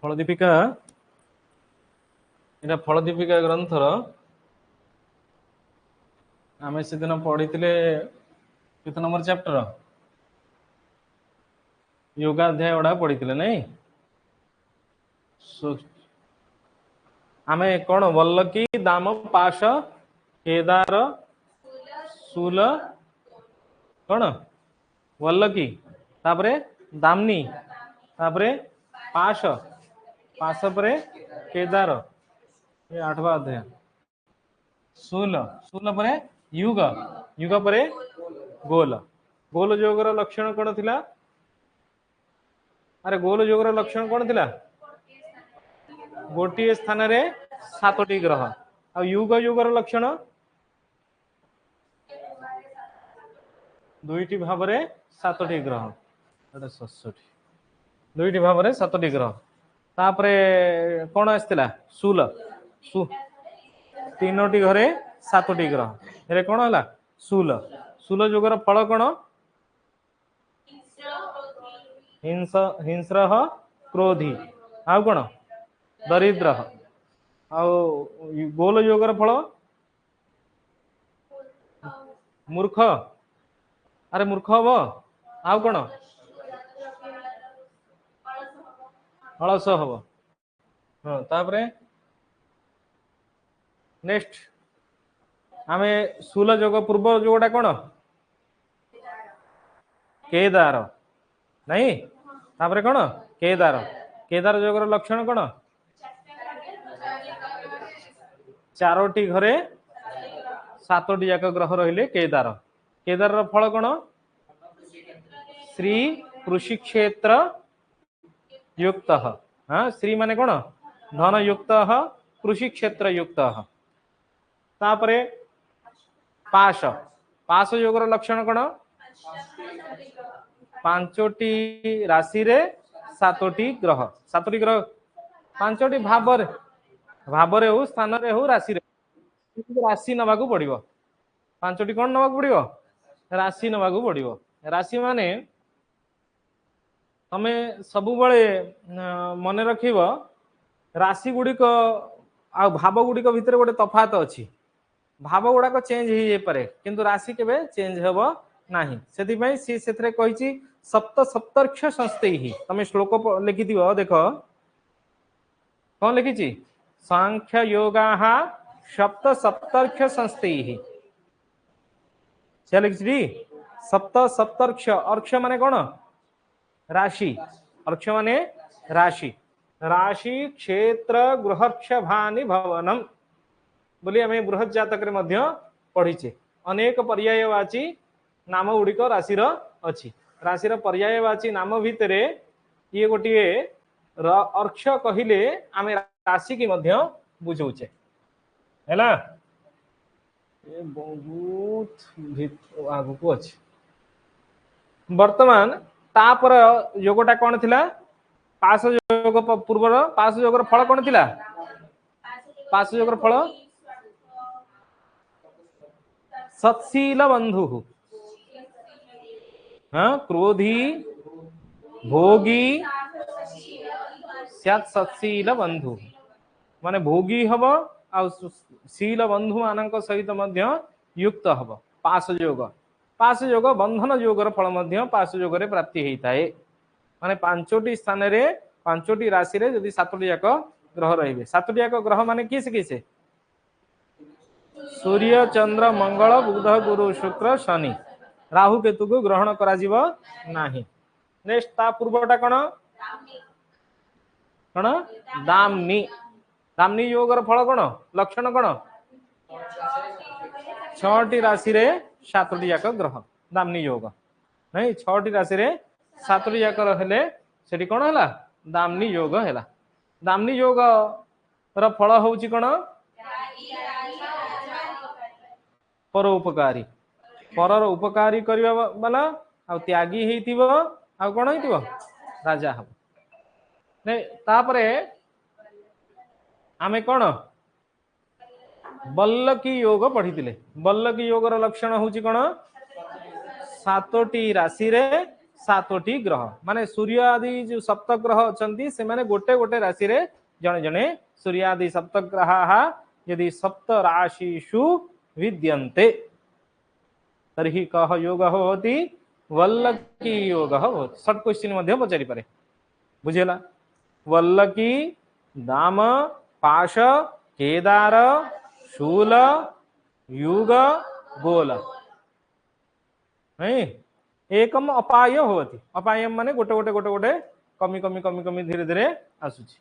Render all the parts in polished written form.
फलदीपिका एटा फलदीपिका ग्रंथर आम से दिन पढ़ी केत नंबर चैप्टर योगाध्याय गुड़ा पढ़ी नहीं आम कौन वल्लकी दाम पाश केदार शूल कौन वल्लकी तापरे दामनी तापरे पाश पाश परे केदार ये 8वां अध्याय शूल शूल परे युग युग परे गोल गोल जोगर लक्षण कौन थिला अरे गोल जोगर लक्षण कौन थिला गोटे स्थान रे 7टी ग्रह आ युग युगर लक्षण दुईटी भाव रे 7टी ग्रह 67 दुईटी भाव रे 7टी ग्रह तापरे कौन आसला शूल तीनोटी घरे 7टी ग्रह ए कौन है शूल शूल जोगर फल कौन हिंस्र क्रोधी आउ कौन दरिद्र आउ गोल जोगर फल मूर्ख अरे मूर्ख हम आउ कौन अलस हम हाँ तापरे नेक्स्ट आम शूल जोग पूर्व जोगटा कौन केदार नहीं तापरे कौन केदार केदार जोगर लक्षण कौन 4टी घरे 7टी जाक ग्रह रहिले केदार केदार फल कौन श्री कृषि क्षेत्र युक्त हाँ श्री माने कौन धन युक्त कृषि क्षेत्र युक्त तापरे पाश पाश योगर लक्षण कौन 5टी राशि रे 7टी ग्रह 7टी ग्रह 5टी भाव रे हो स्थान रे हो राशि रे राशि नवाकू पड़िबो 5टी कौन नवाकू पड़िबो राशि नवाकू पड़िबो राशि माने तमे सबु बळे मन रखिबो राशि गुड़िक आ भाव गुड़िक भितर गोटे तफात अच्छी भाव गुड़ाक चेंज हो जाए पारे किंतु राशि केबे चेंज हेबो नाही सेति सी सेथरे कहिछि सप्त सप्तर्क्ष संस्थैहि तमे श्लोक लिखि दियो देखो कौन लिखिछि सांख्य योगाः सप्त सप्तर्क्ष संस्थैहि से लिखिछि सप्त सप्तर्क्ष अर्क्ष माने कौन राशि अर्क्ष माने राशि राशि क्षेत्र गृहक्ष भानि भवनम बोली आम बृहत जातक मध्य पढ़ीचे अनेक पर्यायवाची नाम गुड़िक राशिर अच्छी राशिर पर्यायवाची नाम भितर ये गोटे अर्क्ष कहले आम राशि की मध्य बुझौचे है बहुत आगू अच्छी वर्तमान तापर योगटा कौन थिला पास योग पूर्वर पास योगर फल कौन थिला पास योगर फल सत्शील बंधु हाँ क्रोधी भोगी सत्शील बंधु माने भोगी हम आ शील बंधु मान सहित मध्य युक्त हम पास योग बंधन योगर फल मध्य पास योग रे प्राप्ति होता है माने 5टी स्थान रे 5टी राशि रे यदि 7टी जाक ग्रह रहिबे 7टी जाक ग्रह माने किसे सूर्य चंद्र मंगल बुध गुरु शुक्र शनि राहु केतु को ग्रहण करा जीवो नाही नेक्स्ट ता पूर्वटा कौन कौन दामनी दामनी योगर फल कौन लक्षण कौन 6टी राशि रे 7टी जाक ग्रह दामनी योग नहीं 6टी राशि रे 7टी जाक हेले सेठी कौन है दामनी योग है दामनी योग र फल होउची कौन परोपकारी परर उपकारी करबा वाला आ त्यागी हेतिबो आ कोन हेतिबो राजा हम नै तापरे आमे कोन बल्लकी योग पढ़ितिले बल्लकी योगर लक्षण होउची कोन 7टी राशि रे सातोटी ग्रह माने सूर्य आदि जो सप्त ग्रह अछंती से माने गोटे गोटे राशि रे जणे जणे सूर्य आदि सप्त ग्रहाः यदि सप्त राशिषु विद्यन्ते तर्हि कः योगः भवति वल्लकी योगः भवति शॉर्ट क्वेश्चन मध्ये पचारि पारे बुझेला वल्लकी दाम पाश केदार शूल युग गोल नहीं एकम अपाय होती अपायम माने गोटे गोटे गोटे गोटे कमी कमी कमी कमी धीरे धीरे आसुची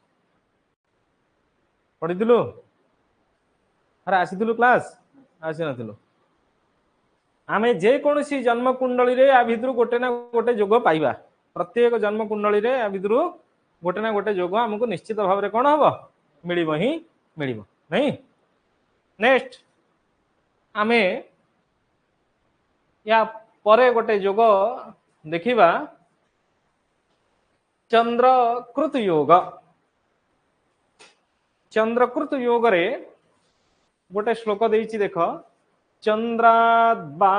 पढ़िथिलु अरे आसीथिलु क्लास आसी नथिलु आमे जे कोनसी जन्म कुंडली रे आ भितरु गोटे ना गोटे जोग पाइबा प्रत्येक जन्म कुंडली रे आ भितरु गोटे ना गोटे जोग हमको निश्चित भाव रे कोन हबो मिलिबो ही मिलिबो नहीं नेक्स्ट आमे या परे गोटे जोग देखिबा चंद्रकृत योग चंद्रकृत योग रे गोटे श्लोक देइछि देख चंद्राद्वा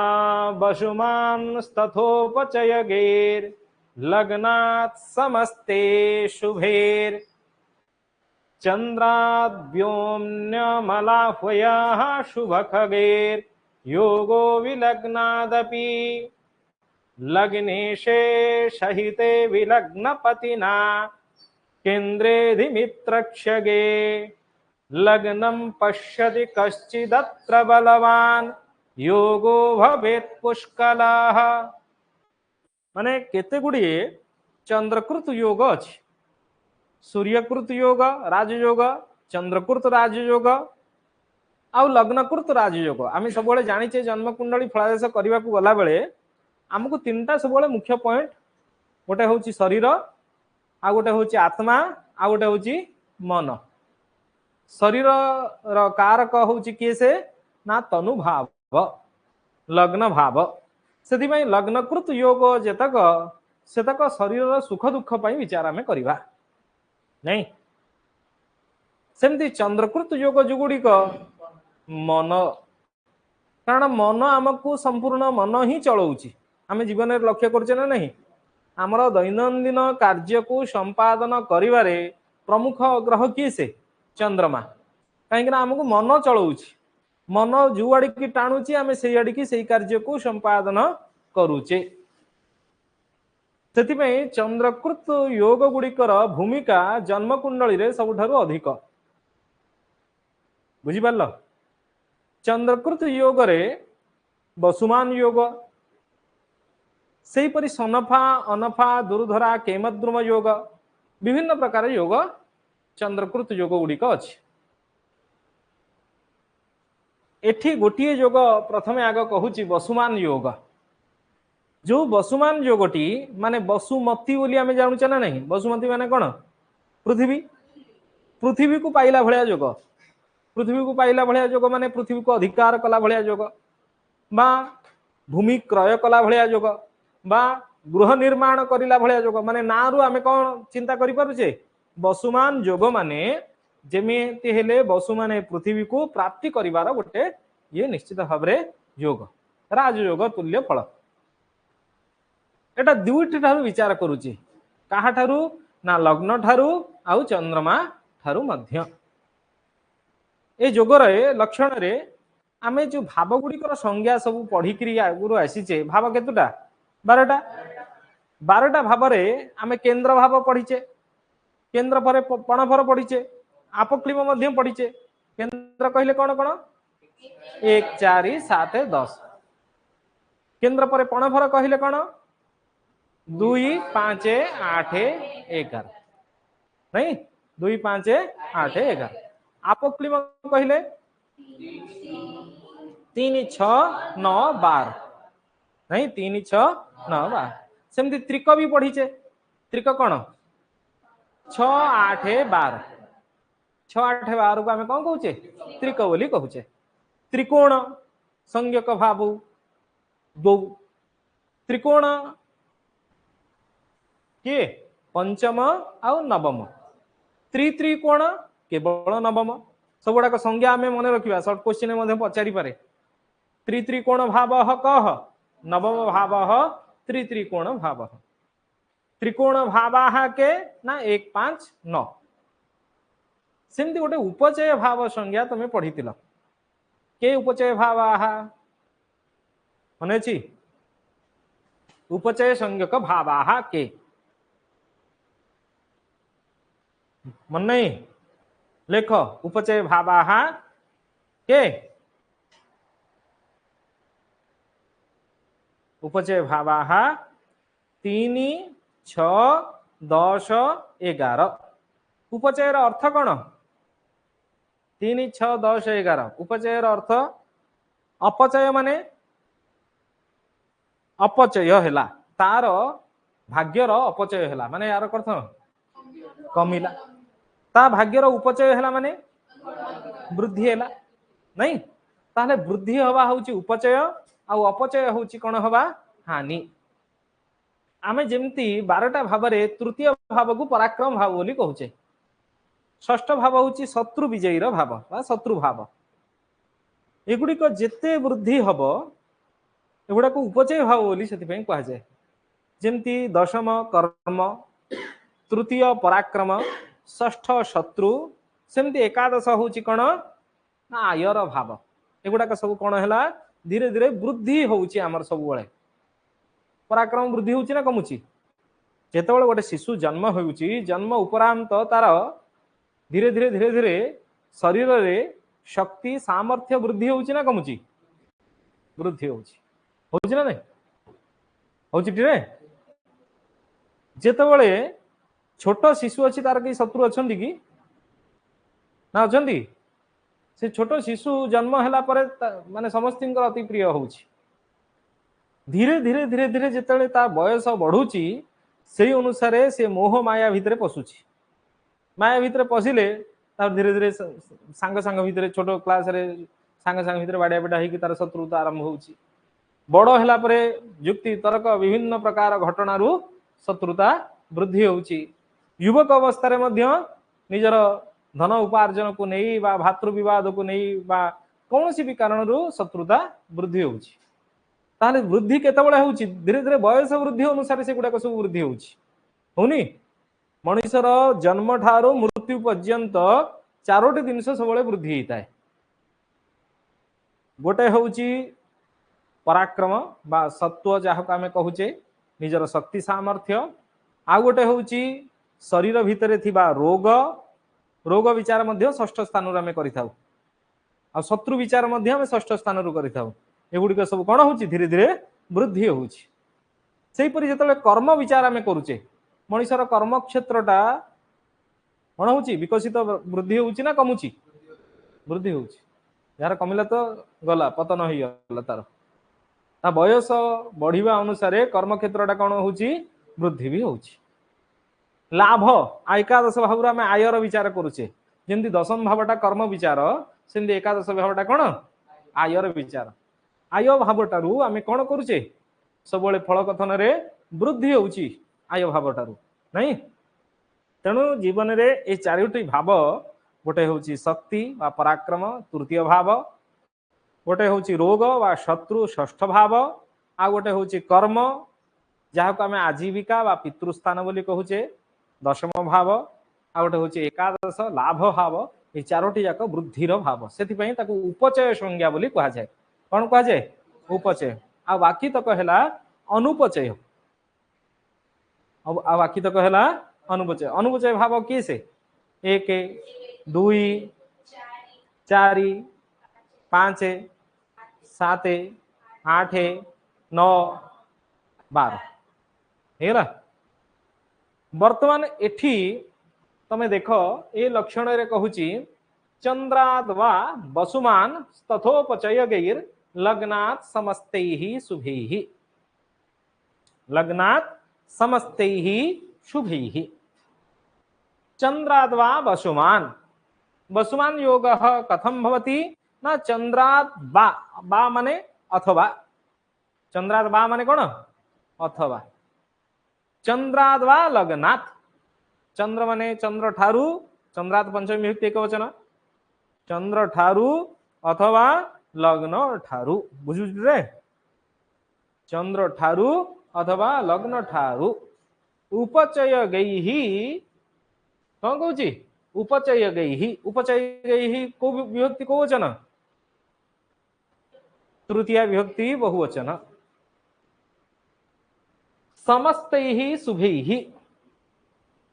वसुमान तथोपचयगेर लग्नात् समस्ते शुभेर चंद्राद्व्योम्न्यमलाह्वयः शुभखगेर योगो विलग्नादपि लग्नेशे सहिते विलग्नपतिना केन्द्रेधिमित्रक्षगे लग्नं पश्यति कश्चिदत्र बलवान योगो भवेत् पुष्कलः माने केते गुड़िए चंद्रकृत योग अछि सूर्यकृत योग राजयोग चंद्रकृत राजयोग आउ लग्नकृत राजयोग आम सब जाचे जन्म कुंडली फलादेश करने को गला बेले आमको तीनटा सब मुख्य पॉइंट गोटे हूँ शरीर आ गोटे हूँ आत्मा आ गोटे हूँ मन शरीर कारक हूँ किए से ना तनु भाव लग्न भाव से लग्नकृत योग जेतक सेतक शरीर सुख दुख विचार आम करवा नहीं सेमती चंद्रकृत योग जो गुड़िक मन कारण मन आमको संपूर्ण मन ही चलाऊँगी आम जीवन में लक्ष्य करछे ना नहीं आमर दैनंदिन कार्य को संपादन करिवारे प्रमुख ग्रह किए से चंद्रमा कहीं आमको मन चलाऊँगी मन जो आड़ की टाणुची आम से आड़ की से कार्य को संपादन करुचे से चंद्रकृत योग गुड़िकर भूमिका जन्म कुंडली रे सबुठारु अधिक बुझिपारल चंद्रकृत योग रे वसुमान योग सेहीपरि सनफा अनफा दुर्धरा केमद्रुम योग विभिन्न प्रकार योग चंद्रकृत योग गुड़िक अछि एठी गोटिए योग प्रथमे आग कहूची वसुमान योग जो वसुमान योगटी माने वसुमती बोली आमे जानूचे ना नहीं वसुमती माने कौन पृथ्वी पृथ्वी को पाइला भलिया योग पृथ्वी को पाइला भलिया योग माने पृथ्वी को अधिकार कला भलिया योग बा भूमि क्रय कला भलिया योग बा गृह निर्माण करिला भलिया योग माने नारु आमे कौन चिंता करि पारुचे वसुमान योग माने जेमिति हेले वसु माने पृथ्वी को प्राप्ति करिवार गोटे ये निश्चित भाव रे योग राजयोग तुल्य फल एटा दुईटी ठारू विचार करुची काहा ठारू ना लग्न ठारू आउ चंद्रमा ठारू मध्य ए जोगर लक्षण रे आमे जो भाव गुड़िकर संज्ञा सब पढ़िकी आगुरी आसीचे भाव केतुटा 12टा भाव रे आमे केंद्र भाव पढ़ीचे केंद्र पर पणभर पढ़ीचे आपक्लिम मध्य पढ़ीचे केंद्र कहले कौन कौन 1 4 7 10 केंद्र पर पणभर कहले कौन 2 5 8 11 नहीं 2 5 8 11 आपक्लिम कहले 3 6 9 12 नहीं 3 6 9 12 सेमती त्रिक भी पढ़ीचे त्रिक कौन 6 8 12 6 8 12 को आम कौन कहूचे त्रिक बोली कहूचे त्रिकोण संज्ञक भाव दो त्रिकोण किए पंचम आउ नवम त्रिकोण केवल नवम सब गुड़ाक संज्ञा आम मन रखा सर्ट क्वेश्चन पचारि पारे त्रिकोण भाव कह नवम भाव त्रिकोण भाव त्रिकोण भावाहा के ना 1 5 9 सेमती गोटे उपचय भाव संज्ञा तुम पढ़ी के उपचय भावाहा मन अच्छी उपचय संज्ञक भावाहा के मन नहीं लेख उपचय भावाहा के उपचय भावाहा 3 6 10 11 उपचयर अर्थ कौन 3 6 10 11 उपचयर अर्थ अपचय माने अपचय हैला तार भाग्यर अपचय हैला माने यार अर्थ कमिला ता भाग्यर उपचय हैला माने वृद्धि हैला नहीं ताले वृद्धि हवा होची उपचय आ अपचय होची कोन हवा हानि आमे जेमती 12टा भाव रे तृतीय भाव को पराक्रम भाव बोली कहूचे षष्ठ भाव होची शत्रु विजयी रो भाव बा शत्रु भाव एगुडी को जेते वृद्धि हबो एगुडा को उपचय भाव बोली सेति पई कहा जाय जेमती दशम कर्म तृतीय पराक्रम षष्ठ शत्रु सेमती एकादश होची कोन ना आयर भाव एगुडा का सब कोन हैला धीरे धीरे वृद्धि होची हमर सब बळे पराक्रम वृद्धि होची ना कमुची जेतेबेले गोटे शिशु जन्म होउची जन्म उपरांत तार धीरे धीरे धीरे धीरे शरीर रे शक्ति सामर्थ्य वृद्धि होची ना कमुची वृद्धि होची ना नहीं होची रे जेतेबेले छोट शिशु अच्छी तार कई शत्रु अछंती कि ना अछंती से छोट शिशु जन्म हैला परे माने समस्तिंकर अति प्रिय होउची धीरे धीरे धीरे धीरे जेतेबेले ता बयस बढ़ुची से अनुसार से मोह माया भितर पशुची माया भितर पशिले धीरे धीरे सांग सांग भितर छोट क्लास रे सांग सांग भितर बाड़िया बेटा होगी तार शत्रुता आरंभ होची बड़ हैला परे युक्ति तर्क विभिन्न प्रकार घटना रु शत्रुता वृद्धि होची युवक अवस्था रे मध्य निजर धन उपार्जन को नहीं बा भातृ विवाद को नहीं बा कौनसी भी कारण रु शत्रुता वृद्धि होची ताले वृद्धि केतेबेले होची धीरे धीरे बयस वृद्धि अनुसार से गुडा सब वृद्धि होची होनी मनुष्यर जन्म ठारू मृत्यु पर्यंत 4टी जिनस सब वृद्धि होता है गोटे होची पराक्रम बा सत्व जहाँ को आम कहूचे निजर शक्ति सामर्थ्य आ गोटे होची शरीर भितर थिबा रोग रोग विचार मध्य षष्ठ स्थान आम करिथाउ आ शत्रु विचार मध्य आम षष्ठ स्थान रु करिथाउ एगुड़िक सब कौन होची धीरे धीरे वृद्धि होची सेहीपरि जेतेबेले कर्म विचार आम करूचे मनुष्यर कर्म क्षेत्रटा कौन होची विकसित वृद्धि होची ना कमुची वृद्धि होची यार कमिला तो गला पतन होई गला तार ता बयस बढ़िबा अनुसार कर्म क्षेत्रटा कौन होची वृद्धि भी होची लाभ एकादश भाव आम आयर विचार करुचे जमी दशम भावटा कर्म विचार सेमती एकादश भावटा कौन आयर विचार आय भावटारू आम कौन करुचे सब फल कथन रे वृद्धि होची आय भावटारू नहीं तेणु जीवन रे ए 4टी भाव गोटे होची शक्ति बा पराक्रम तृतीय भाव गोटे होची रोग बा शत्रु षष्ठ भाव आ गोटे होची कर्म जहाँ को आम आजीविका बा पितृस्थान बोली कहूचे दशम भाव आ गोटे होची एकादश लाभ भाव ये 4टी जाक वृद्धिर भाव से उपचय संज्ञा बोली कहा जाए कौन कहा जाए उपचय आ बाकी तक है अनुपचय आ बाकी तक है अनुपचय अनुपचय भाव किए से 1 2 4 5 7 8 9 12 हेला वर्तमान एठी तमे देख ए लक्षण रे कहूची चंद्राद वा वसुमान तथोपचय गैर लग्नात् समस्तैः शुभैः लग्नात् समस्तैः शुभैः चंद्राद वा वसुमान वसुमान योग कथम भवति ना चंद्राद बा माने अथवा चंद्राद बा माने कौन अथवा चंद्राद वा लग्नात् चंद्र माने चंद्र ठारू चंद्रात पंचमी विभक्ति एकवचन चंद्र ठारू अथवा लग्न ठारू बुझुरे चंद्र ठारू अथवा लग्न ठारू उपचय गई कौन कहूँ उपचय गई को विभक्ति को वचन तृतीय विभक्ति बहुवचन समस्त ही शुभे ही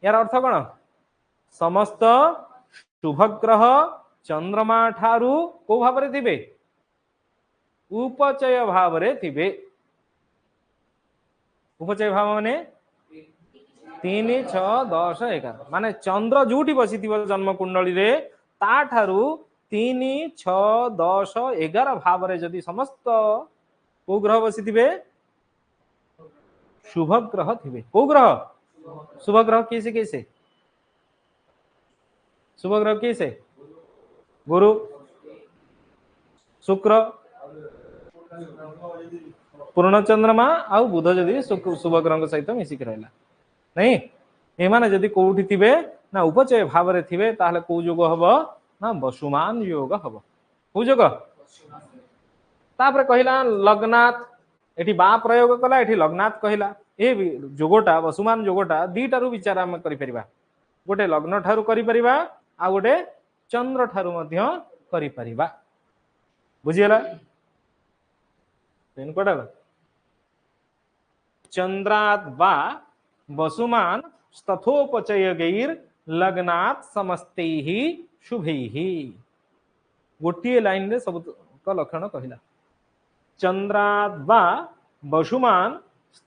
यार अर्थ कौन समस्त शुभग्रह चंद्रमा ठारू को भाव रे थिबे उपचय भाव रे थिबे उपचय भाव माने 3 6 10 11 माने चंद्र जोटी बसी जन्म कुंडली रे ता ठारू 3 6 10 11 भाव रे जदि समस्त को ग्रह बसी थिबे शुभ ग्रह थिबे को ग्रह शुभ ग्रह कैसे शुभ ग्रह कैसे गुरु शुक्र पूर्ण चंद्रमा आउ बुध जदि शुभ ग्रह सहित मिसिक रहला नहीं एमाने जदि कोठी थिबे ना उपचय भाव रे थिबे ताहले को योग हबो ना वसुमान योग हबो को योग तापर कहिला लग्नात एठी बा प्रयोग कला एठी लग्नात कहिला ए जोगोटा वसुमान जोगोटा दीटारू विचार हम करि परिबा गोटे लग्न ठारू करि परिबा आ गोटे चंद्र ठारू मध्य करि परिबा बुझियला पेन कोडा चंद्रात बा वसुमान तथोपचय गैर लग्नात समस्तैहि शुभैहि गोटिए लाइन रे सब का लक्षण कहिला चंद्रात बा वसुमान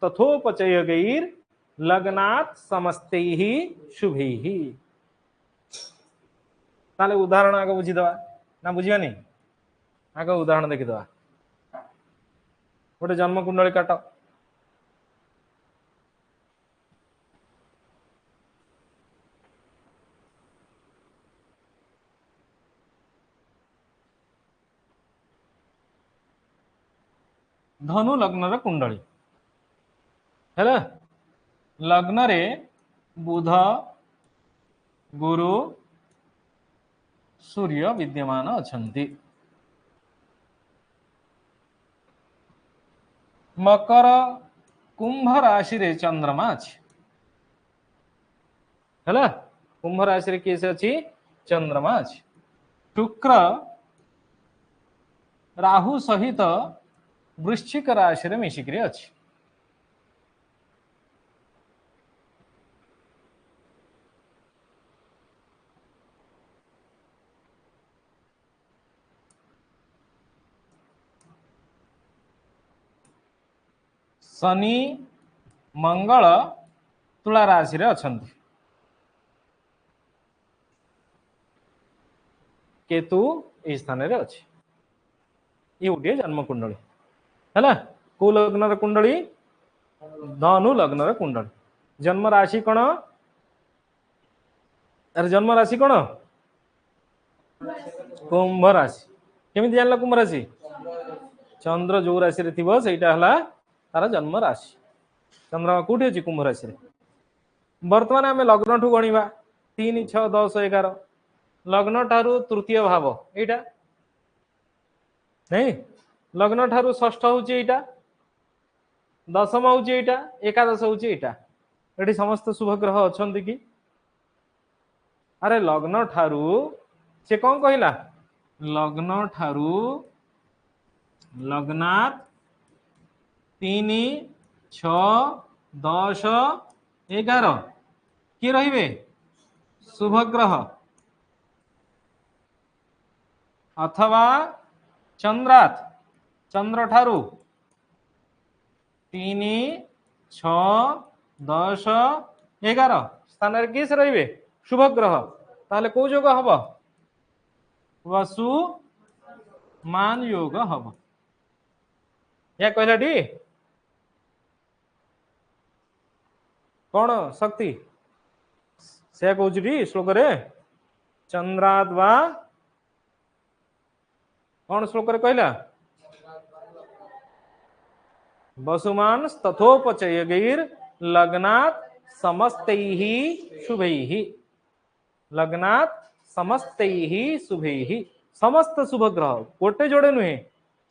तथोपचय गैर लग्नात समस्तैहि शुभैहि ताले उदाहरण आगे बुझी दवा ना बुझियानी आगे उदाहरण देखि दवा गोटे जन्म कुंडली काट धनु लग्न कुंडली है लग्न रे बुध गुरु सूर्य विद्यमान अछंती मकर कुंभ राशि रे चंद्रमा अछि है कुंभ राशि रे केसे अछि चंद्रमा अछि शुक्र राहु सहित वृश्चिक राशि रे मिशिक्री अछि शनि मंगल तुला राशि रे अछंती केतु ए स्थान रे अछि ये गोटे जन्म कुंडली है को लग्न कुंडली धनु लग्न कुंडली जन्म राशि कौन अरे जन्म राशि कौन कुंभ राशि केमिति जानला कुंभ राशि चंद्र जो राशि रे थिबो सेटा हला तार जन्म राशि चंद्रमा कोठी अछि कुंभ राशि रे वर्तमान आमे लग्न ठु गणिबा 3 6 10 11 लग्न ठारू तृतीय भाव एटा नहीं लग्न ठारू षष्ठ होची एटा दशम होची एटा एकादश होची एटा एठी समस्त शुभ ग्रह अछंती कि अरे लग्न ठारू से कौन कहिला लग्न ठारू लग्नात 3 6 10 11 कि रहिबे शुभ ग्रह अथवा चंद्रात चंद्र ठारू 3 6 10 11 स्थान रे किस रहिबे शुभ ग्रह ताले को योग हबो वसु मान योग हबो या कहला डी कौन शक्ति से कहूँ श्लोक रे चंद्रात वा कौन श्लोक रे कहला वसुमान तथोपचय गैर लग्नात समस्तैहि शुभैहि लग्नात समस्तैहि शुभैहि समस्त शुभ ग्रह गोटे जोड़े नुहे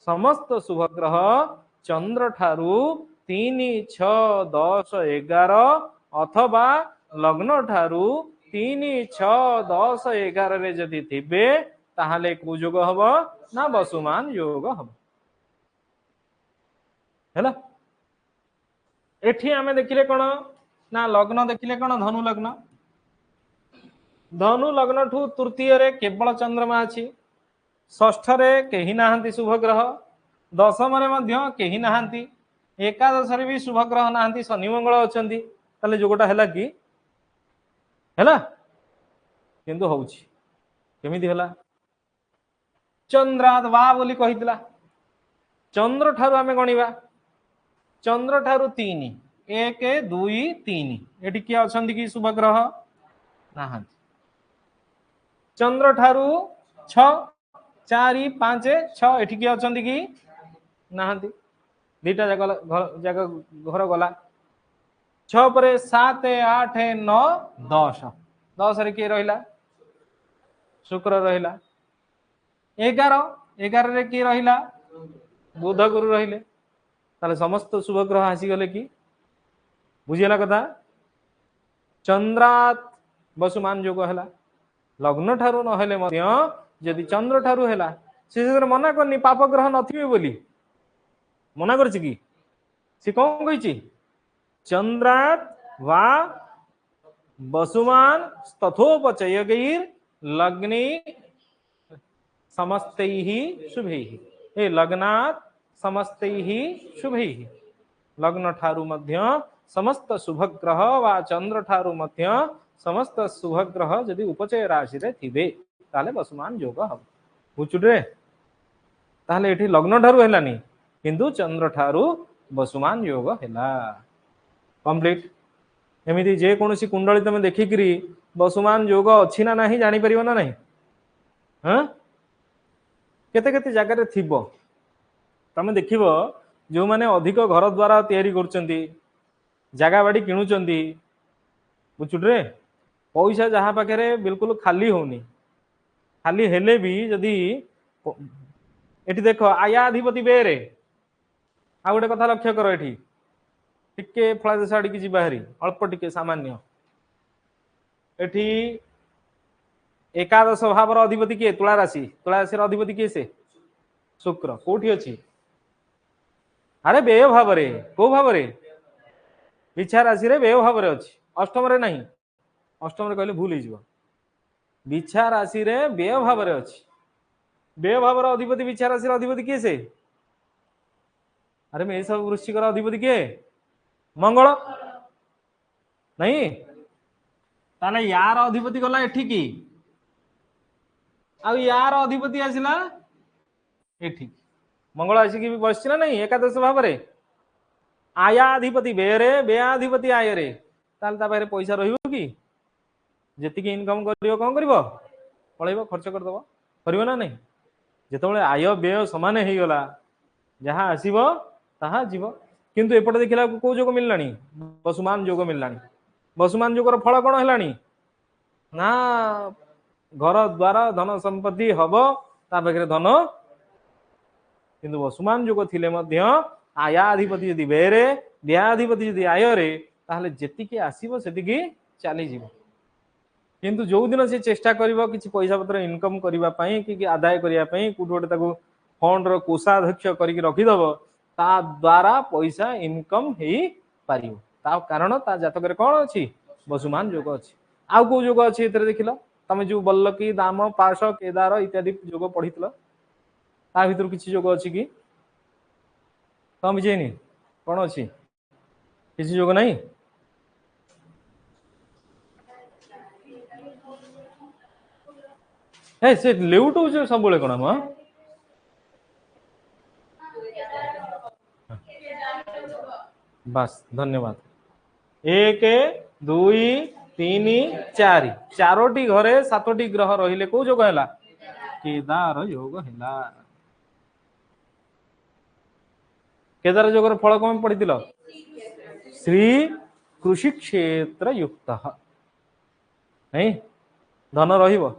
समस्त शुभ ग्रह चंद्र ठारू 3 6 10 11 अथवा लग्न ठारू 3, 6, 10, 11 रे जदि थिबे ताहले को योग हबो ना वसुमान योग हबो हैला। एठी आमे देखिले कोन ना लग्न देखिले कोन धनु लग्न। धनु लग्न ठू तृतीय रे केवल चंद्रमा अछि, षष्ठ रे केही नाहंती शुभ ग्रह, दशम रे मध्य केही नाहंती, एकादश रे भी शुभ ग्रह नाहंती, शनि मंगल अछंती। ताले जोगटा हैला कि हैला किंतु होउछि केमिति हैला चंद्राद वा बोली कहितला। चंद्र ठारू आमे गणिबा चंद्र ठारू 3, 1, 2, 3 एठी किया अछंती कि शुभ ग्रह नाहंती। चंद्र ठारू 6, 4, 5, 6 एठी किया अछंती कि नाहंती। दीटा जगह घर गला 6 पर 7, 8, 9, 10 10 रे किए रहिला शुक्र रहिला। 11 रे किए रहिला बुध गुरु रहिले। ताले समस्त शुभ ग्रह आसी गले कि बुझिला कथा। चंद्रात वसुमान योग हैला। लग्न ठारू न हेले मध्य यदि चंद्र ठारू हैला से मना करनी पाप ग्रह नथिबे बोली मना करछि कि से कौन कहिछि चंद्रात वा वसुमान तथोपचयगैर लग्नि समस्तैः शुभैः। ए लग्नात समस्तैः शुभैः लग्न ठारू मध्य समस्त शुभ ग्रह वा चंद्र ठारू मध्य समस्त शुभ ग्रह यदि उपचय राशि रे थिबे ताले वसुमान योग हब बुझुडे। ताले एठी लग्न ठारू हेलानी किंतु चंद्र ठारू वसुमान योग हेला कंप्लीट। एमिति जे कोनोसी कुंडली तमे देखिकरी वसुमान योग अछि ना नाही जानि परिबो ना नाही हां केते केते जगह रे थिबो तमे देखिबो जो माने अधिक घर द्वारा तयारी करचंती जगह बाड़ी किणुचंती बुझुडरे पैसा जहाँ पाखे बिल्कुल खाली होनी खाली हेले भी जदि एठी देख आयाधिपति बेरे आ गोटे कथा लक्ष्य कर एठी टिके फलादेश आड़ की बाहरी अल्प टिके सामान्य एठी एकादश भावर अधिपति किए तुला राशि अधिपति किए से शुक्र कोठी अछि अरे व्यय भाव रे को भाव रे बिछा राशि रे व्यय भाव रे अछि अष्टम रे नहीं अष्टम रे कहले भूल हो जिवो बिछा राशि रे व्यय भाव रे अछि व्यय भावर अधिपति बिछा राशि अधिपति किए से अरे मैं सब वृश्चिक अधिपति किए मंगल नहीं ताले यार अधिपति गला एठी की आ यार अधिपति आसिला एठी मंगल आसिकी भी बसछि ना नहीं एकादश भाव रे आयाधिपति बेरे व्ययाधिपति आय रे ताले ता बारे पैसा रहिबो कि जेति की इनकम करियो कोन करिवो पळैबो खर्च कर दबो करिवो ना नहीं जेतबळे आय व्यय समान हे गला जहां आसीबो ताहा जीवो किंतु एपटे देखिला को जोग मिललानी वसुमान जोग मिललानी वसुमान जोगर फल कोन हेलानी ना घर द्वार धन संपत्ति हबो ता पाखरे धन किंतु वसुमान जोग थिले मध्य आयाधिपति यदि बेरे व्ययाधिपति यदि आय रे ताहले जेतिकी आसीबो सेतिकी चली जीवो किंतु जो दिन से चेष्टा करिवो किछि पैसा पत्र इनकम करिवा पई कि आदाय करिया पई कुठ गोटे ताको फंड रो कोषाध्यक्ष करिक रखि दबो ता द्वारा पैसा इनकम हेई पारियो ता कारण ता जातक रे कोन अछि वसुमान योग अछि आ को योग अछि एतरे देखिलो तमे जो बल्लकी दाम पाश केदार इत्यादि योग पढितलो ता भीतर किछि योग अछि कि तम बुझेनी कोन अछि किछि योग नहीं ए से लेउटो जे सबले कोन हम बस धन्यवाद 1 2 3 4 चारोटी घरे 7टी ग्रह रहिले को योग हैला केदार योग हैला केदार योगर फल कम पढ़िथिलो श्री कृषि क्षेत्र युक्त नहीं धन रहिबो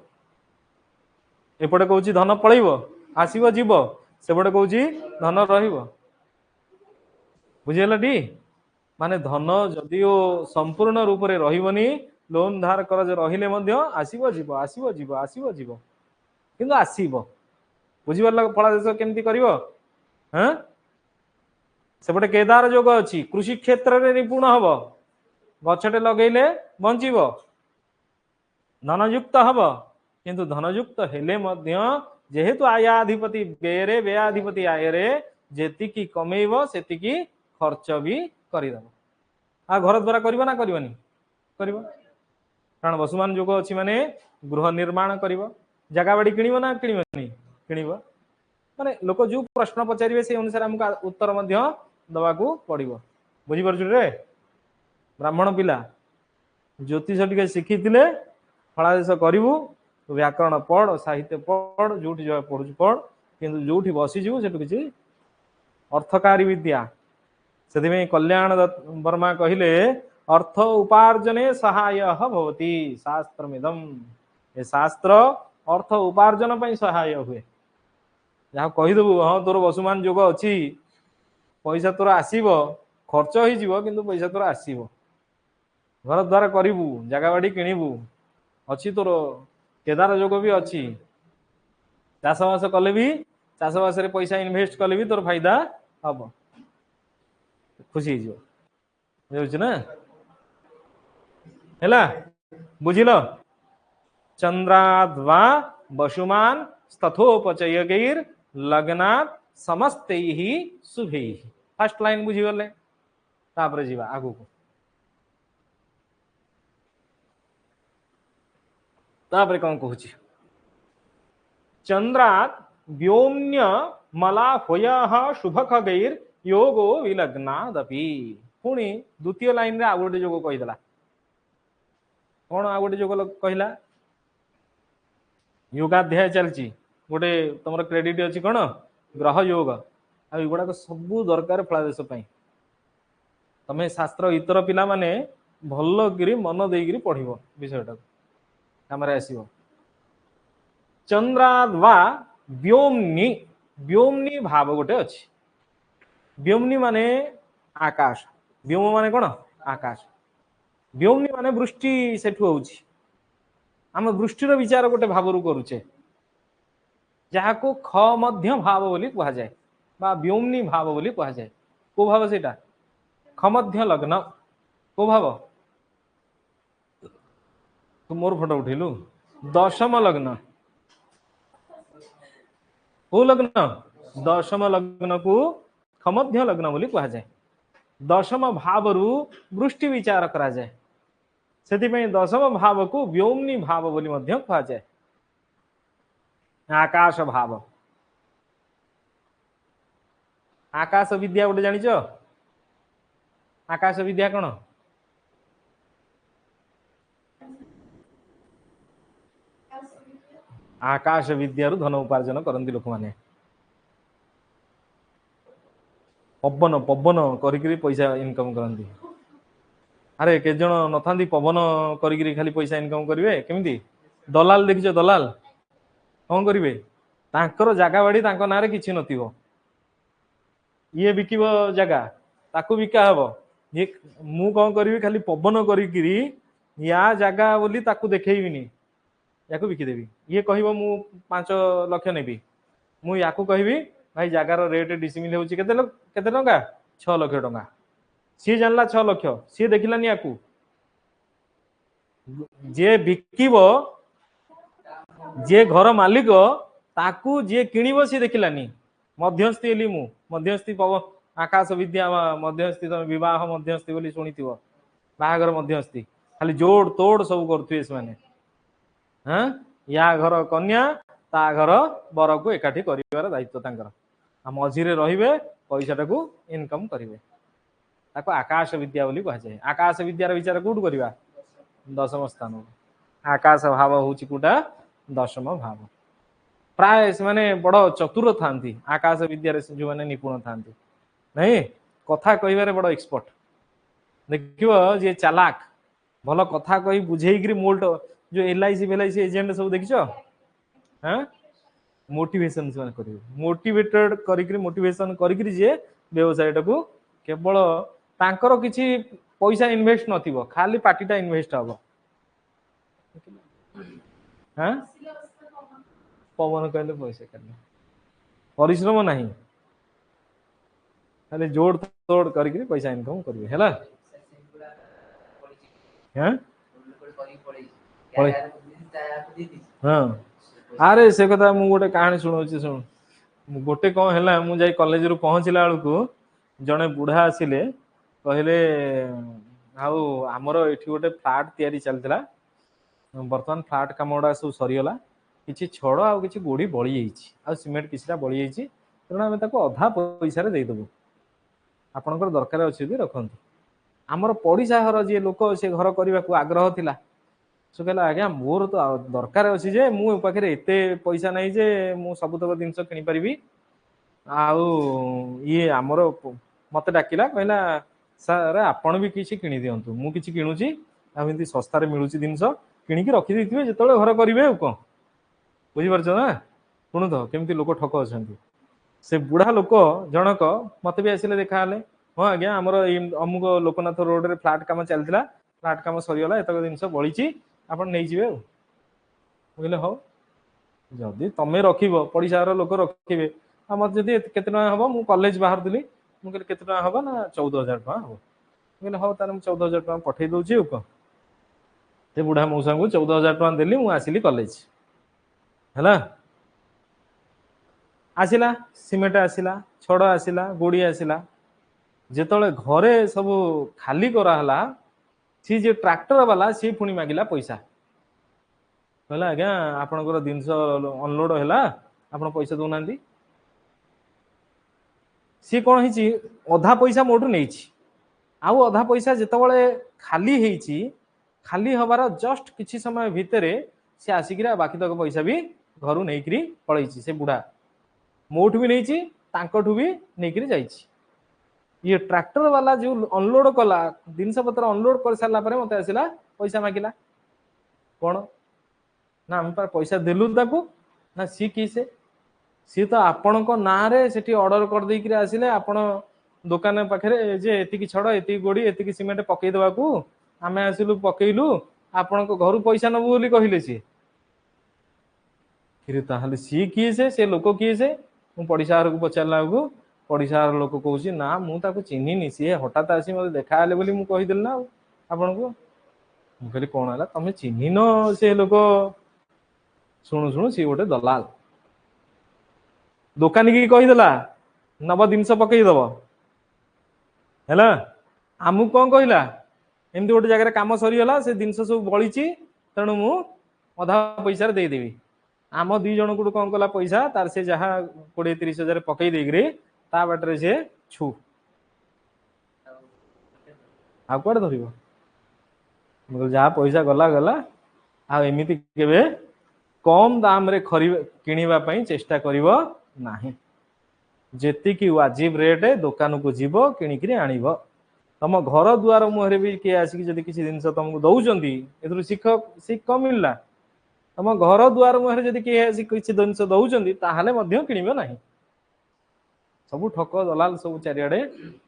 एपटे कहूँ धन पलैब आसब जीव सेपटे कहूँ धन रहिबो बुझीगला टी माने धन जदिओ संपूर्ण रूप रे रहिबनी लोन धार कर रहिले मध्य आसीबो जीव आसीबो जीव आसीबो जीव किंतु आसीबो बुझी परला फलादेश केमती करिवो हां सेपटे केदार जोग अछि कृषि क्षेत्र रे निपुण हबो गछटे लगेले बंचिबो धनयुक्त हब किंतु धनयुक्त हेले मध्य जेहेतु आयाधिपति बेरे व्ययाधिपति आयरे जेतिकी कमेइबो सेतिकी खर्च भी करिदबो आ घर द्वारा करिवो ना करिवनी करिवो कारण वसुमान जोग अछि माने गृह निर्माण करिवो जगह बाड़ी किनिवो ना किनिवनी किनिवो माने लोक जो प्रश्न पचारिबे से अनुसार हमका उत्तर मध्य दबाकू पड़िबो बुझी परछु रे ब्राह्मण पिला ज्योतिष टिके शिखिथिले फलादेश करू व्याकरण पढ़ साहित्य पढ़ जो पढ़ु पढ़ किंतु जो बसीजु से किसी अर्थकारी विद्या से कल्याण वर्मा कहले अर्थ उपार्जने सहाय भवति शास्त्रमिदम ए शास्त्र अर्थ उपार्जन पर सहाय हुए जहाँ कहीदेबू हाँ तोर वसुमान जोग अच्छी पैसा तोर आसब खर्च हो किंतु पैसा तोर आसब घर द्वार करू जगह बाड़ी किणबू अच्छी तोर केदार जोग भी अच्छी चाषबास कले भी चाषबास पैसा इन्वेस्ट कले भी तोर फायदा हम खुशी ना है बुझिल चंद्राद्वा वसुमान तथोपचयगैर लग्नात् समस्त ही शुभे फर्स्ट लाइन बुझीगले तापर जीवा आगु को तापर कौन कहूँ चंद्रात् व्योम्य मला होयः शुभ खगैर योगो विलग्नादपि पुणी द्वितीय लाइन रे आ गोटे जोग कहीदेला कौन आ गोटे जोग कहला योगाध्याय चलची गोटे तुम क्रेडिट अच्छी कौन ग्रह योग आगुड़ाक सबू दरकार फलादेश तमें शास्त्र इतर पिला माने भल कि मन देकर पढ़ विषयटा कम आसो चंद्राद्वा व्योम्नि व्योम्नि भाव गोटे अच्छी व्योम्नि माने आकाश व्योम माने कौन आकाश व्योम्नि माने वृष्टि सेठु होउछि आम वृष्टिर विचार गोटे भाव रू करुचे जहाँ को ख मध्य भाव बोली कहा जाए बा व्योम्नि भाव बोली कहा जाए को भाव सेटा ख मध्य लग्न को भाव तू मोर फोटो उठेलु दशम लग्न को लग्न दशम लग्न को खमध्य लग्न बोली कहा जाए दशम भाव रु वृष्टि विचार करा जाए से दशम भाव को व्योम्नि भाव बोली मध्य कहा जाए आकाश भाव आकाश विद्या गोटे जानिच आकाश विद्या कौन आकाश विद्या धन उपार्जन करती लोक माने पवन पवन करी पैसा इनकम करती अरे के जन नथा पवन करी खाली पैसा इनकम करेंगे केमिति दलाल देखिछ दलाल कौन करेंगे तांकर जगह बाड़ी तांको नारे किछि नथिबो ये बिकिब जगह ताकू बिका हम ये मु कौन करी खाली पवन करी या जगह बोली ताकू देखैबिनी या बिकिदेवी ये कह मु 5 लाख नेबी मु या कहबी भाई जगार रेट डिसिमिल होची केते टंका 6 लाख टंका सी जानला 6 लाख सी देखिलानी या जे बिकिब जे घर मालिक ताकू जे किणिब सी देखिलानी मध्यस्थी हेली मु मध्यस्थी आकाश विद्या मध्यस्थी तुम विवाह मध्यस्थी बोली शुणिथिबो बाहागर मध्यस्थी खाली जोड़ तोड़ सब करथुए से माने हाँ या घर कन्या ता घर बर को एकाठी करिवार दायित्व तांकर आ मझिरे रहिबे पैसाटा को इनकम करिवे ताको आकाश विद्या बोली कहा जाए आकाश विद्यार विचार कोड करिवा दशम स्थान आकाश भाव होची कोटा दशम भाव प्राय से माने बड़ चतुर थांती आकाश विद्यार जो माने निपुण थांती नहीं कथा कहिबारे बड़ एक्सपर्ट देखियो जे चालाक भल कथा कहि बुझेइकरी मोल्ट जो एलआईसी बेलआईसी एजेंट सब देखिछ हाँ मोटिवेशन से करेंगे मोटिवेटेड करिकरी मोटिवेशन करिकरी जे व्यवसाय टाकू केवल तांकर किछि पैसा इन्वेस्ट नथिबो खाली पार्टीटा इन्वेस्ट हबो हाँ पवन कहले पैसा करले परिश्रम नाही खाली जोड़ तोड़ करके पैसा इनकम करिवे हैला हाँ हाँ अरे से कथा मु गोटे कहानी शुणाऊँ शुण गोटे कौन है मुझे कॉलेज रु पहुँचला बेलू जड़े बुढ़ा आसिले कहले आउ आमर ये गोटे फ्लाट तैयारी चलता बर्तमान फ्लाट कम गुड़ा सब सरीगला किसी छड़ आ कि गोड़ी बड़ी जाइए सीमेंट किसी बड़ी जाइए तेणु आम अधा पैसा देदेबू आपंकर दरकार अच्छे भी रखु आमर पड़िशा घर जी लोक से घर करने को आग्रह थिला से कहला आज्ञा मोर तो दरकार अच्छी जे मो पाखे एत पैसा नहीं जे मु सबुतक जिनस किनीपरि आउ ये आमर मत डाकिला कहला सर आपण भी किसी किणी दिंतु मु किसी किणुची आमती सस्तार मिलूँ जिनस किणिकी रखिदे जो घर करेंगे कौन बुझीपार ना शुणु तो केमती लोक ठक अच्छा से बुढ़ा लोक जनक मत भी आसिले देखा हाँ आज्ञा आमर अमुक लोकनाथ रोड रे फ्लाट कम चलता फ्लाट कम सरीगला एतक जिनस बड़ी आप नहीं कहले हाँ जदि तुम्हें रख पड़िशार लोक रखिए मत जब के हम मु कॉलेज बाहर थी मुझे के हम ना 14,000 टका हम कहले हाँ तार 14,000 टका पठे दूसरी कौन से बुढ़ा मौसा को 14,000 टका देली मुझे आसिली कॉलेज है आसिला सीमेंट आसिला छड़ आसिला गोड़ी आसिला जिते घरे सब खाली कराला सी जे ट्रैक्टर वाला सी पुणी मागिला पैसा कहला आज्ञा आपणकर जिनस अनलोड है आप पैसा दौना सी कौन है अधा पैसा मोटू नहीं आउ अधा पैसा जिते खाली खाली हबार जस्ट किसी समय भितर सी आसिक बाकी तक पैसा भी घर नहीं पलि से बुढ़ा मोठू भी नहीं भी नहीं जाइए ये ट्रैक्टर वाला जो अनलोड कला जिनस पत्र अनलोड कर सारा मत आसला पैसा मागिला कौन ना आम पैसा देलु ताकू ना सी कि सी तो आपण ना से ऑर्डर कर देकि आसिले आपण दुकान पाखे जे एति छड़ एति गोड़ी एति सीमेंट पकई देवा को आमे आसिलु पकईलु आपण घर पैसा नबु बोली कहले सी फिर ताहले सी किए से लोक किए से मु पड़िशार को पचारला को पड़िशार लोक कहूँ ना मुझे चिन्हनी सी हठात आसी मत देखा बोली मुझे कहीदेली ना आपण को मुझे कौन है तुम चिन्हन से लोक शुणु शुणु सी गोटे दलाल दुकानी की कहीदेला नब जिनस पकईदब है आमको कौन कहला एमती गोटे जगह कम सरीगला से जिनस सब बड़ी तेणु मु अधा पैसा देदेवी आम दी जन को कौन कला पैसा तार से जहाँ 20-30 हजार पकई देकरी ता बाटर से छु आ कड़े धर जहाँ पैसा गला गला आमती के कम दाम रे किणवाई चेष्टा करिवो नाही जेतिकी वाजिब रेट दुकान को जीव किणिकी आणिब तम घर दुआर मुहरे भी किए आसिक जदि किसी जिनस तुमको दौरान ए शिख शिख कम मिलला तुम घर दुआर मुहरे जदि किए आसिक किसी जिनस दौरान ताहले किणव ना सब ठक दलाल सब चारिआडे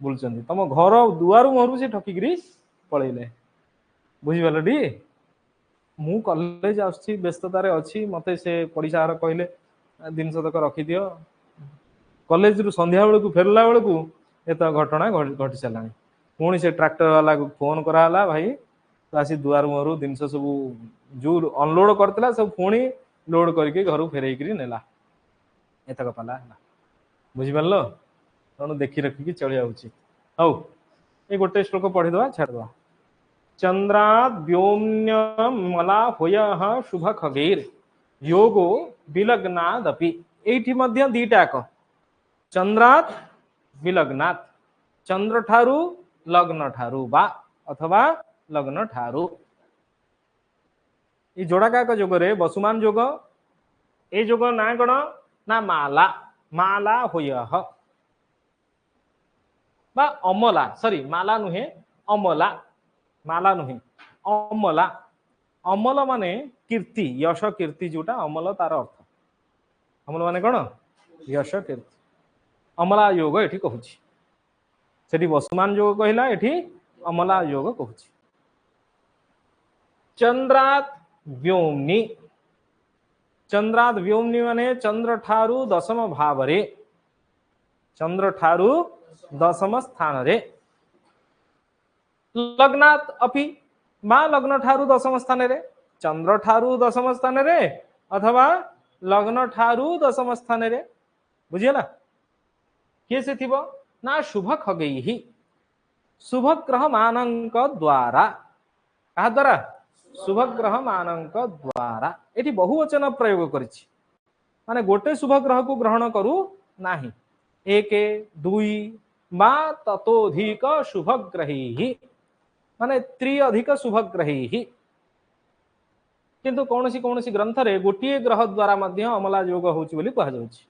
बुलुचंदी तुम घर दुआर मुहर से ठकिकी पलैले बुझीपाल टी मु कॉलेज आसुची व्यस्ततार अच्छी मते से पड़िशार कहले जिनस तक रखिदि कॉलेज रु संध्या बेलू फेरला बेलू एत घटना घटी सारा पुणी से ट्रैक्टर वाला को फोन कराला भाई तो आसी दुआर मुहर जिनस सब जो अनलोड करता सब पुणी लोड करके घर फेरईकरी नेला एतक पाला बुझिपार तेणु देखी रखिकी चली हौ ये गोटे श्लोक पढ़ीद छाड़द चंद्राद व्योम्य मला होय शुभ खगेर योगो विलग्नादपि एठी मध्य दीटाक चंद्रात विलग्नात चंद्र ठारू लग्न ठारू बा अथवा लग्न ठारू ये जोड़ाकाक जोगरे वसुमान जोग ए जोग ना कौन ना माला माला होय बा अमला सॉरी माला नुहे अमला माला नुहे अमला अमल माने कीर्ति यश कीर्ति जोटा अमल तार अर्थ अमल माने कौन यश कीर्ति अमला योग ये कहूँ सेठी वसुमान योग कहला एठी अमला योग कहूची। चंद्रात व्योमनी, चंद्रात व्योमनी माने चंद्र ठारू दशम भाव रे, चंद्र ठारू दशम स्थान रे। लग्नात अपि मा लग्न ठारू दशम स्थान रे, चंद्र ठारू दशम स्थान रे अथवा लग्न ठारू दशम स्थान रे, बुझियला। किए से थिबो ना शुभ खगैहि, शुभ ग्रह मानक द्वारा, कहा द्वारा शुभ ग्रह मानक द्वारा। एठी बहुवचन प्रयोग करिछि माने गोटे शुभ ग्रह को ग्रहण करू नाही, एक दुई बा ततोधिक शुभ ग्रही माने त्रि अधिक शुभ ग्रही। किंतु कौनसी कौनसी ग्रंथ रे गोटिए ग्रह द्वारा मध्य अमला योग होउछि बोली कहा जाउछि।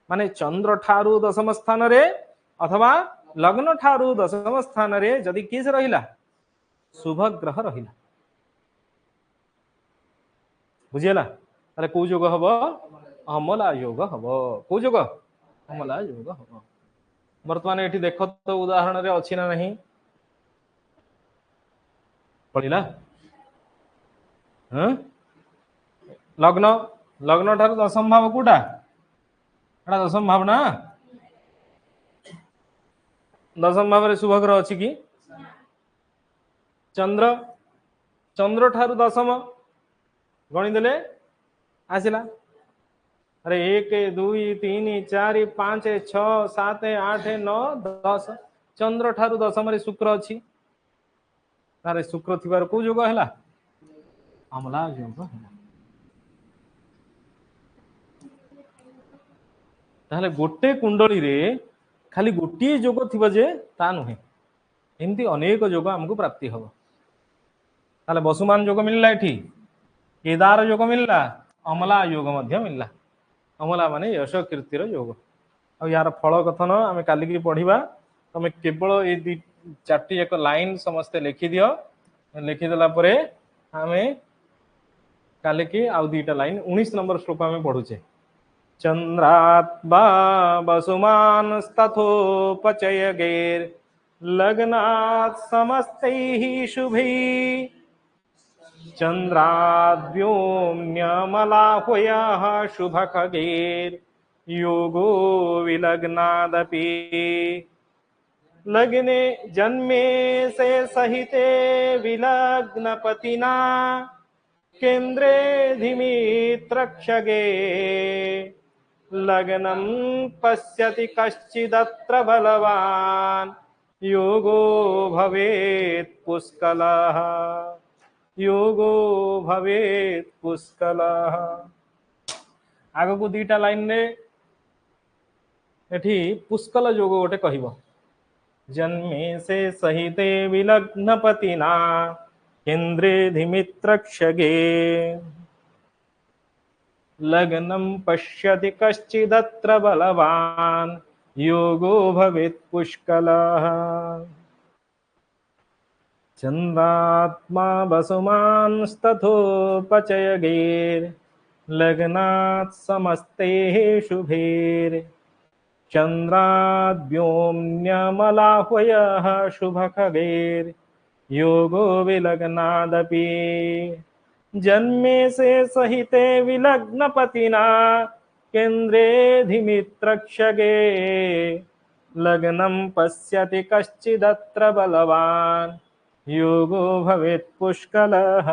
माने चंद्र ठारू दशम स्थान रे अथवा लग्न ठारू दशम स्थान रे जदि किस रहिला शुभ ग्रह रहिला, बुझियला। अरे को योग हबो अमला योग हबो, को योग अमला योग हबो। वर्तमान एठी देखो तो उदाहरण रे अछि ना नहीं पड़िला। हाँ लग्न, लग्न ठारू दशम भाव कोटा एटा दशम भाव ना, दशम भाव रे शुभ ग्रह अछि कि चंद्र, चंद्र ठारू दशम गणी देले आसिला। अरे एक दुई तीन चार पांच छह सात आठ नौ दस, चंद्र ठारू दशम रे शुक्र अछि, तारे शुक्र थिबार को योग हैला अमला योग हैला। ताहले गोटे कुंडली रे खाली गोटे योग थिबा जे ता नुहे, एमती अनेक योग हमको प्राप्ति हबो। ताहले वसुमान योग मिलला, एठी केदार योग मिलला, अमला योग मध्य मिलला। अमला माने यश कीर्तिर योग। आ यार फल कथन आमे काली की पढ़िबा। तमे केवल ए चारटी एक लाइन समस्ते लिखि दियो, लिखि देला परे आमे काली की आउ दुईटा लाइन 19 नंबर श्लोक आमे पढुचे। चंद्रात बा वसुमान तथोपचय गेर लग्नात् समस्तैः शुभैः चंद्राद्व्योम्न्यमलाह्वयः शुभ खगेर योगो विलग्नादपि लग्ने जन्मे से सहिते विलग्नपतिना केन्द्रे धिमित्रक्षगे लग्नं पश्यति कश्चिदत्र बलवान् योगो भवेत् पुष्कलः, योगो भवेत् पुष्कलः। आग को दीटा लाइन रे एठी पुष्कल योग गोटे कहबो। जन्मे से सहिते विलग्नपतिना केन्द्रे धिमित्रक्षगे लग्नं पश्यति कश्चिदत्र बलवान् योगो भवेत् पुष्कलः। चंद्रात्मा वसुमांस्तथोपचयगेर लग्नात् समस्तेः शुभेर चंद्राद्व्योम्न्यमलाह्वयः शुभ खगेर योगो विलग्नादपि जन्मे से सहिते विलग्नपतिना केन्द्रे धिमित्रक्षगे लग्नं पश्यति कश्चिदत्र बलवान् योगो भवेत् पुष्कलः।